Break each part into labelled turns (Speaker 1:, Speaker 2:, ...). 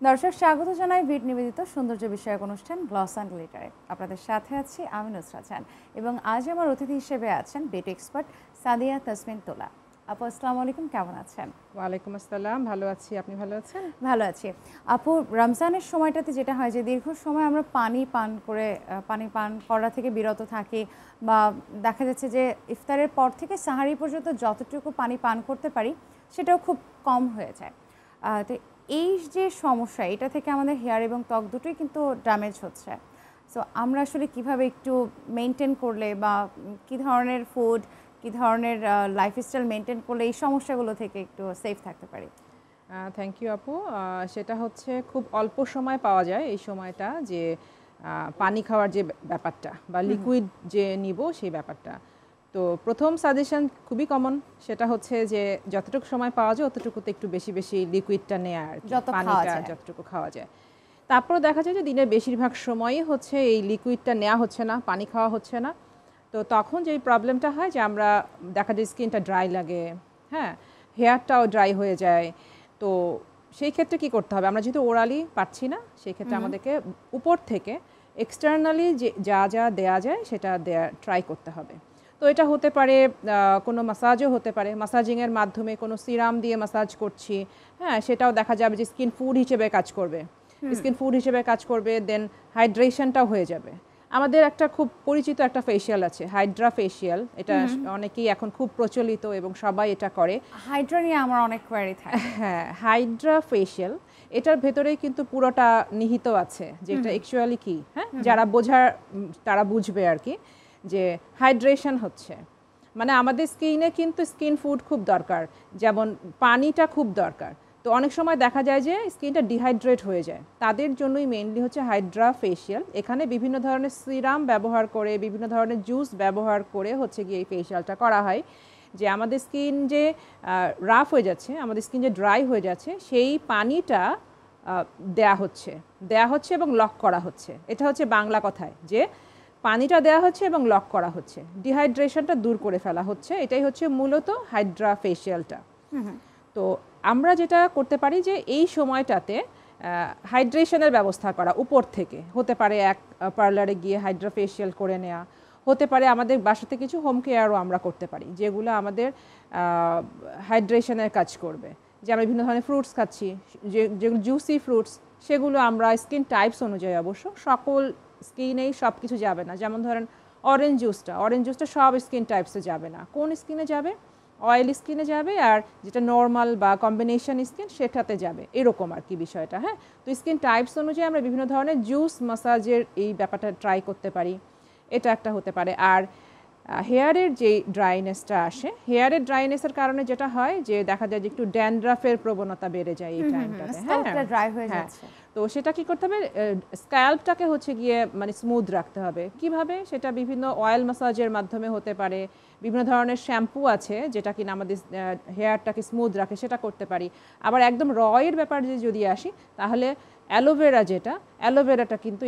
Speaker 1: দর্শক স্বাগত জানাই ভিট নিবেদিত সৌন্দর্য বিষয়ক অনুষ্ঠান গ্লস অ্যান্ড গ্লিটারে। আপনাদের সাথে আছি আমি নুসরাত জাহান এবং আজ আমার অতিথি হিসেবে আছেন বিউটি এক্সপার্ট সাদিয়া তাসমিন তোলা। আপু আসসালামু আলাইকুম, কেমন আছেন?
Speaker 2: ওয়ালাইকুম আসসালাম, ভালো আছি। আপনি ভালো আছেন?
Speaker 1: ভালো আছি। আপু, রমজানের সময়টাতে যেটা হয় যে দীর্ঘ সময় আমরা পানি পান করা থেকে বিরত থাকি, বা দেখা যাচ্ছে যে ইফতারের পর থেকে সাহারি পর্যন্ত যতটুকু পানি পান করতে পারি সেটাও খুব কম হয়ে যায়। তো এই যে সমস্যা, এটা থেকে আমাদের হেয়ার এবং ত্বক দুটোই কিন্তু ড্যামেজ হচ্ছে। সো আমরা আসলে কিভাবে একটু মেনটেন করলে, বা কী ধরনের ফুড, কী ধরনের লাইফস্টাইল মেনটেন করলে এই সমস্যাগুলো থেকে একটু সেফ থাকতে পারি?
Speaker 2: থ্যাংক ইউ আপু। সেটা হচ্ছে খুব অল্প সময় পাওয়া যায় এই সময়টা, যে পানি খাওয়ার যে ব্যাপারটা বা লিকুইড যে নিব সেই ব্যাপারটা। তো প্রথম সাজেশন খুবই কমন, সেটা হচ্ছে যে যতটুকু সময় পাওয়া যায় অতটুকুতে একটু বেশি বেশি লিকুইডটা নেওয়া, আর পানিটা যতটুকু খাওয়া যায়। তারপরে দেখা যায় যে দিনের বেশিরভাগ সময়ই হচ্ছে এই লিকুইডটা নেওয়া হচ্ছে না, পানি খাওয়া হচ্ছে না। তো তখন যেই প্রবলেমটা হয় যে আমরা দেখা যায় স্কিনটা ড্রাই লাগে, হ্যাঁ, হেয়ারটাও ড্রাই হয়ে যায়। তো সেই ক্ষেত্রে কি করতে হবে? আমরা যেহেতু ওরালি পাচ্ছি না, সেই ক্ষেত্রে আমাদেরকে উপর থেকে এক্সটার্নালি যে যা যা দেয়া যায় সেটা ট্রাই করতে হবে। তো এটা হতে পারে কোনো মাসাজও হতে পারে, মাসাজিংয়ের মাধ্যমে কোনো সিরাম দিয়ে মাসাজ করছি, হ্যাঁ, সেটাও দেখা যাবে যে স্কিন ফুড হিসেবে কাজ করবে, দেন হাইড্রেশনটাও হয়ে যাবে। আমাদের একটা খুব পরিচিত একটা ফেশিয়াল আছে, হাইড্রা ফেশিয়াল। এটা অনেকেই এখন খুব প্রচলিত এবং সবাই এটা করে।
Speaker 1: হাইড্রা নিয়ে আমার অনেক কোয়ারি থাকে।
Speaker 2: হ্যাঁ, হাইড্রা ফেশিয়াল, এটার ভেতরেই কিন্তু পুরোটা নিহিত আছে যে এটা অ্যাকচুয়ালি কি, হ্যাঁ, যারা বোঝার তারা বুঝবে আর কি, যে হাইড্রেশন হচ্ছে মানে আমাদের স্কিনে কিন্তু স্কিন ফুড খুব দরকার, যেমন পানিটা খুব দরকার। তো অনেক সময় দেখা যায় যে স্কিনটা ডিহাইড্রেট হয়ে যায়, তাদের জন্যই মেইনলি হচ্ছে হাইড্রা ফেশিয়াল। এখানে বিভিন্ন ধরনের সিরাম ব্যবহার করে, বিভিন্ন ধরনের জুস ব্যবহার করে হচ্ছে গিয়ে এই ফেশিয়ালটা করা হয়, যে আমাদের স্কিন যে রাফ হয়ে যাচ্ছে, আমাদের স্কিন যে ড্রাই হয়ে যাচ্ছে, সেই পানিটা দেয়া হচ্ছে এবং লক করা হচ্ছে। এটা হচ্ছে বাংলা কথায়, যে পানিটা দেওয়া হচ্ছে এবং লক করা হচ্ছে, ডিহাইড্রেশনটা দূর করে ফেলা হচ্ছে। এটাই হচ্ছে মূলত হাইড্রা ফেশিয়ালটা। তো আমরা যেটা করতে পারি যে এই সময়টাতে হাইড্রেশনের ব্যবস্থা করা, উপর থেকে হতে পারে এক পার্লারে গিয়ে হাইড্রা ফেশিয়াল করে নেওয়া, হতে পারে আমাদের বাসাতে কিছু হোম কেয়ারও আমরা করতে পারি যেগুলো আমাদের হাইড্রেশনের কাজ করবে। যে আমরা বিভিন্ন ধরনের ফ্রুটস খাচ্ছি, যেগুলো জুসি ফ্রুটস, সেগুলো আমরা স্কিন টাইপস অনুযায়ী, অবশ্য সকল স্কিনেই সব কিছু যাবে না। যেমন ধরেন অরেঞ্জ জুসটা সব স্কিন টাইপসে যাবে না। কোন স্কিনে যাবে? অয়েল স্কিনে যাবে, আর যেটা নর্মাল বা কম্বিনেশন স্কিন সেটাতে যাবে, এরকম আর কি বিষয়টা। হ্যাঁ, তো স্কিন টাইপস অনুযায়ী আমরা বিভিন্ন ধরনের জুস মাসাজের এই ব্যাপারটা ট্রাই করতে পারি, এটা একটা হতে পারে। আর হেয়ারের যে ড্রাইনেসটা আসে, হেয়ারের ড্রাইনেসের কারণে যেটা হয় যে দেখা যায় যে একটু ড্যান্ড্রাফের প্রবণতা বেড়ে যায় এই টাইমটাতে।
Speaker 1: হ্যাঁ, ড্রাই হয়ে যাচ্ছে।
Speaker 2: তো সেটা কি করতে হবে? স্ক্যাল্পটাকে হচ্ছে গিয়ে মানে স্মুথ রাখতে হবে। কিভাবে? সেটা বিভিন্ন অয়েল ম্যাসাজের মাধ্যমে হতে পারে, বিভিন্ন ধরনের শ্যাম্পু আছে যেটা কিনা আমাদের হেয়ারটাকে স্মুথ রাখে, সেটা করতে পারি। আবার একদম রয়ের ব্যাপারে যদি আসি, তাহলে অ্যালোভেরাটা কিন্তু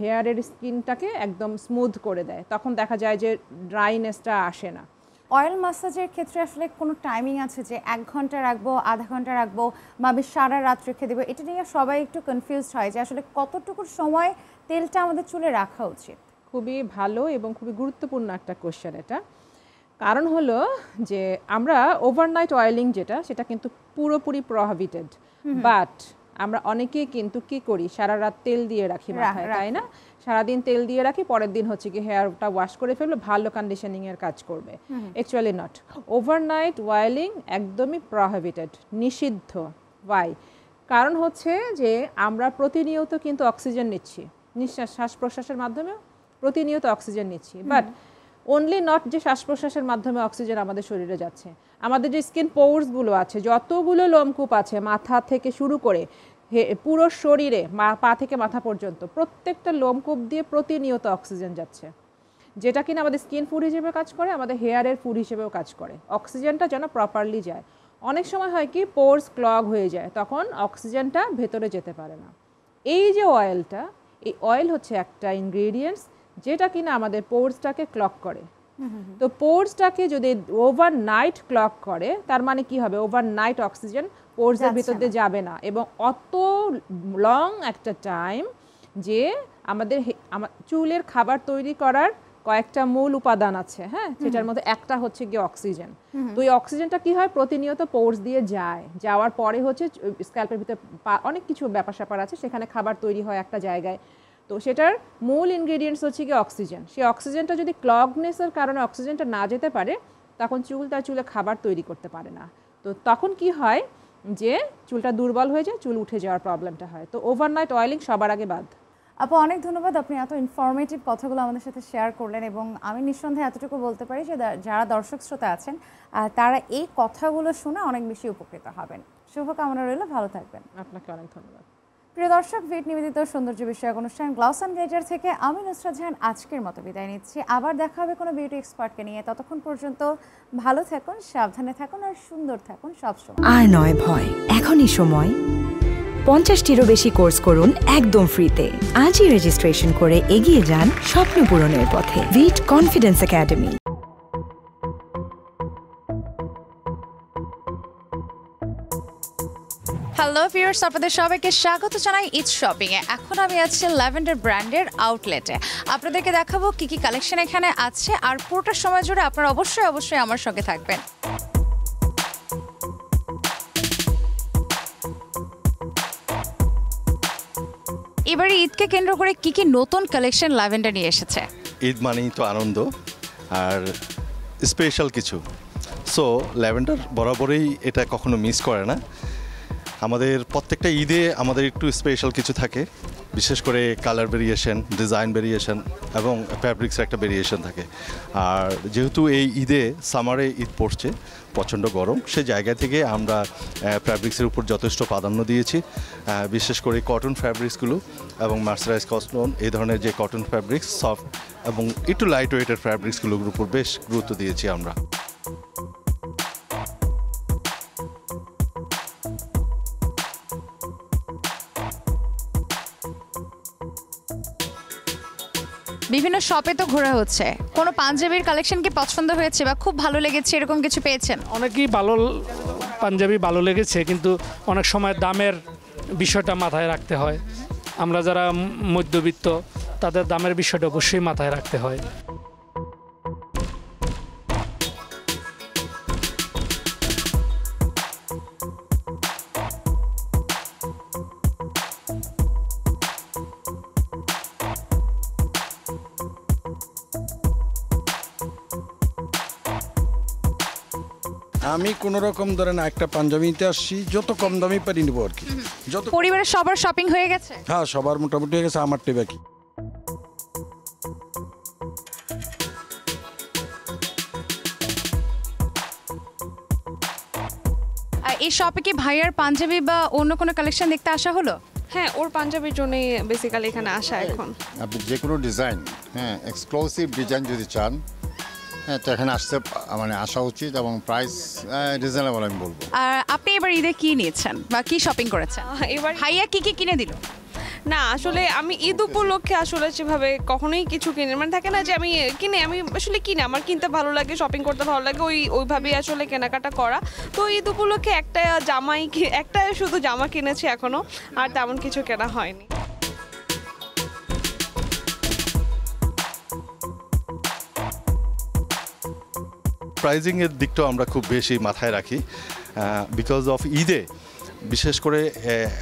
Speaker 2: হেয়ারের স্কিনটাকে একদম স্মুথ করে দেয়, তখন দেখা যায় যে ড্রাইনেসটা আসে না।
Speaker 1: অয়েল ম্যাসাজের ক্ষেত্রে আসলে কোনো টাইমিং আছে যে 1 ঘন্টা রাখবো, আধা ঘন্টা রাখবো, বা আমি সারা রাত রেখে দেবো? এটা নিয়ে সবাই একটু কনফিউজড হয় যে আসলে কতটুকু সময় তেলটা আমাদের চুলে রাখা উচিত।
Speaker 2: খুবই ভালো এবং খুবই গুরুত্বপূর্ণ একটা কোশ্চেন এটা। কারণ হলো যে আমরা ওভারনাইট অয়েলিং সেটা কিন্তু পুরোপুরি প্রহিবিটেড, বাট আমরা অনেকেই কিন্তু কি করি, সারা রাত তেল দিয়ে রাখি মাথায়, তাই না? সারাদিন তেল দিয়ে রাখি, পরের দিন হচ্ছে কি হেয়ারটা ওয়াশ করে ফেলবো, ভালো কন্ডিশনিং এর কাজ করবে। Actually not. ওভারনাইট অয়েলিং একদমই প্রহিবিটেড, নিষিদ্ধ। ওয়াই? কারণ হচ্ছে যে আমরা প্রতিনিয়ত কিন্তু অক্সিজেন নিচ্ছি, শ্বাস প্রশ্বাসের মাধ্যমে প্রতিনিয়ত অক্সিজেন নিচ্ছি, বাট অনলি নট যে শ্বাস প্রশ্বাসের মাধ্যমে অক্সিজেন আমাদের শরীরে যাচ্ছে, আমাদের যে স্কিন পোর্সগুলো আছে, যতগুলো লোমকূপ আছে মাথা থেকে শুরু করে পুরো শরীরে, পা থেকে মাথা পর্যন্ত, প্রত্যেকটা লোমকূপ দিয়ে প্রতিনিয়ত অক্সিজেন যাচ্ছে, যেটা কিনা আমাদের স্কিন ফুড হিসেবে কাজ করে, আমাদের হেয়ারের ফুড হিসেবেও কাজ করে। অক্সিজেনটা যেন প্রপারলি যায়। অনেক সময় হয় কি, পোর্স ক্লগ হয়ে যায়, তখন অক্সিজেনটা ভেতরে যেতে পারে না। এই যে অয়েলটা, এই অয়েল হচ্ছে একটা ইনগ্রেডিয়েন্টস যেটা কিনা আমাদের পোর্সটাকে ক্লগ করে। তো পোর্সটাকে যদি ওভারনাইট ক্লগ করে, তার মানে কি হবে? ওভারনাইট অক্সিজেন পোর্সের ভিতর দিয়ে যাবে না, এবং অত লং একটা টাইম যে আমাদের চুলের খাবার তৈরি করার কয়েকটা মূল উপাদান আছে, হ্যাঁ, সেটার মধ্যে একটা হচ্ছে গিয়ে অক্সিজেন। তো এই অক্সিজেনটা কি হয়, প্রতিনিয়ত পোর্স দিয়ে যায়, যাওয়ার পরে হচ্ছে স্ক্যাল্পের ভিতরে অনেক কিছু ব্যাপার স্যাপার আছে, সেখানে খাবার তৈরি হয় একটা জায়গায়। তো সেটার মূল ইনগ্রেডিয়েন্টস হচ্ছে গিয়ে অক্সিজেন। সেই অক্সিজেনটা যদি ক্লগনেসের কারণে অক্সিজেনটা না যেতে পারে, তখন তার চুলে খাবার তৈরি করতে পারে না। তো তখন কি হয় যে চুলটা দুর্বল হয়ে যায়, চুল উঠে যাওয়ার প্রবলেমটা হয়। তো ওভারনাইট অয়েলিং সবার আগে বাদ।
Speaker 1: আপু অনেক ধন্যবাদ, আপনি এত ইনফরমেটিভ কথাগুলো আমাদের সাথে শেয়ার করলেন, এবং আমি নিঃসন্দেহে এতটুকু বলতে পারি যে যারা দর্শক শ্রোতা আছেন তারা এই কথাগুলো শুনে অনেক বেশি উপকৃত হবেন। শুভকামনা রইল, ভালো থাকবেন।
Speaker 2: আপনাকে অনেক ধন্যবাদ।
Speaker 1: প্রিয় দর্শক, ভিট নিবেদিত সৌন্দর্য বিষয়ক অনুষ্ঠান গ্লস অ্যান্ড গ্লিটার থেকে আমি নুসরাত জাহান আজকের মতো বিদায় নিচ্ছি। আবার দেখা হবে কোনো বিউটি এক্সপার্টকে নিয়ে। ততক্ষণ পর্যন্ত ভালো থাকুন, সাবধানে থাকুন আর সুন্দর থাকুন সবসময়।
Speaker 3: আর নয় ভয়, এখনই সময়। 50টিরও বেশি কোর্স করুন একদম ফ্রিতে। আজই রেজিস্ট্রেশন করে এগিয়ে যান স্বপ্ন পূরণের পথে। ভিট কনফিডেন্স একাডেমি।
Speaker 1: হ্যালো ভিউয়ার্স, আপনাদের সবাইকে স্বাগত জানাই ইটস শপিং এ। এখন আমি আছি ল্যাভেন্ডার ব্র্যান্ডের আউটলেটে। আপনাদেরকে দেখাবো কি কি কালেকশন এখানে আছে, আর পুরোটা সময় জুড়ে আপনারা অবশ্যই আমার সঙ্গে থাকবেন। এবারে ঈদকে কেন্দ্র করে কি কি নতুন কালেকশন ল্যাভেন্ডার নিয়ে এসেছে?
Speaker 4: ঈদ মানেই তো আনন্দ আর স্পেশাল কিছু, সো ল্যাভেন্ডার বরাবরই এটা কখনো মিস করে না। আমাদের প্রত্যেকটা ঈদে আমাদের একটু স্পেশাল কিছু থাকে, বিশেষ করে কালার ভেরিয়েশন, ডিজাইন ভেরিয়েশন এবং ফ্যাব্রিক্সের একটা ভেরিয়েশন থাকে। আর যেহেতু এই ঈদে সামারে ঈদ পড়ছে, প্রচণ্ড গরম, সে জায়গা থেকে আমরা ফ্যাব্রিক্সের উপর যথেষ্ট প্রাধান্য দিয়েছি। বিশেষ করে কটন ফ্যাব্রিক্সগুলো এবং মার্সারাইজ কটন, এই ধরনের যে কটন ফ্যাব্রিক্স, সফট এবং একটু লাইট ওয়েটের ফ্যাব্রিক্সগুলোর উপর বেশ গুরুত্ব দিয়েছি আমরা।
Speaker 1: বিভিন্ন শপে তো ঘোরা হচ্ছে, কোনো পাঞ্জাবির কালেকশন কি পছন্দ হয়েছে বা খুব ভালো লেগেছে এরকম কিছু পেয়েছেন?
Speaker 5: অনেকই ভালো পাঞ্জাবি ভালো লেগেছে, কিন্তু অনেক সময় দামের বিষয়টা মাথায় রাখতে হয়। আমরা যারা মধ্যবিত্ত তাদের দামের বিষয়টা অবশ্যই মাথায় রাখতে হয়।
Speaker 6: আমি কোনো রকম ধরেন একটা পাঞ্জাবি নিতে আসছি, যত কম দামি পারি নিবো আর কি। যত
Speaker 1: পরিবারের সবার শপিং হয়ে গেছে?
Speaker 6: হ্যাঁ, সবার মোটামুটি হয়ে গেছে, আমারটাই বাকি।
Speaker 1: এই শপে কি ভাইয়ার পাঞ্জাবি বা অন্য কোনো কালেকশন দেখতে আসা হলো?
Speaker 7: হ্যাঁ, ওর পাঞ্জাবির জন্যই বেসিক্যালি এখানে আসা এখন।
Speaker 8: আপনি যে কোনো ডিজাইন, হ্যাঁ, এক্সক্লুসিভ ডিজাইন যদি চান, হ্যাঁ, তো এখানে আসা উচিত, এবং প্রাইস রিজনেবল আমি বলবো।
Speaker 1: আর আপনি এবার ঈদে কি নিয়েছেন বা কি শপিং করেছেন?
Speaker 7: এবার
Speaker 1: ভাইয়া কি কি কিনে দিল?
Speaker 7: না, আসলে আমি ঈদ উপলক্ষে আসলে সেভাবে কখনোই কিছু কিনে, মানে থাকে না যে আমি আসলে কিনে আমার কিনতে ভালো লাগে, শপিং করতে ভালো লাগে, ওইভাবেই আসলে কেনাকাটা করা। তো ঈদ উপলক্ষে একটা শুধু জামা কিনেছি এখনো, আর তেমন কিছু কেনা হয়নি।
Speaker 4: প্রাইজিংয়ের দিকটাও আমরা খুব বেশি মাথায় রাখি, বিকজ অফ ঈদে বিশেষ করে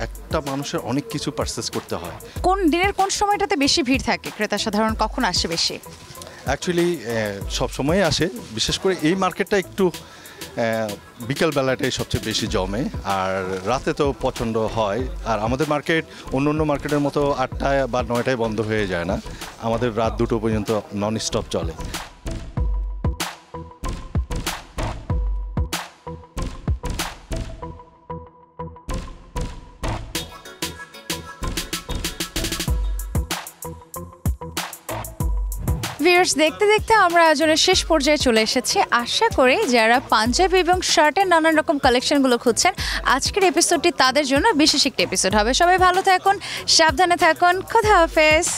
Speaker 4: একটা মানুষের অনেক কিছু পারচেস করতে হয়।
Speaker 1: কোন দিনের কোন সময়টাতে বেশি ভিড় থাকে? ক্রেতা সাধারণ কখন আসে বেশি?
Speaker 4: অ্যাকচুয়ালি সব সময়ই আসে, বিশেষ করে এই মার্কেটটা একটু বিকালবেলাটাই সবচেয়ে বেশি জমে, আর রাতে তো প্রচণ্ড হয়। আর আমাদের মার্কেট অন্য মার্কেটের মতো 8টায় বা 9টায় বন্ধ হয়ে যায় না, আমাদের রাত 2টো পর্যন্ত নন স্টপ চলে।
Speaker 1: ভিউয়ার্স, দেখতে দেখতে আমরা আয়োজনের শেষ পর্যায়ে চলে এসেছি। আশা করি যারা পাঞ্জাবি এবং শার্টের নানান রকম কালেকশনগুলো খুঁজছেন, আজকের এপিসোডটি তাদের জন্য বিশেষ একটা এপিসোড হবে। সবাই ভালো থাকুন, সাবধানে থাকুন, খোদা হাফেজ।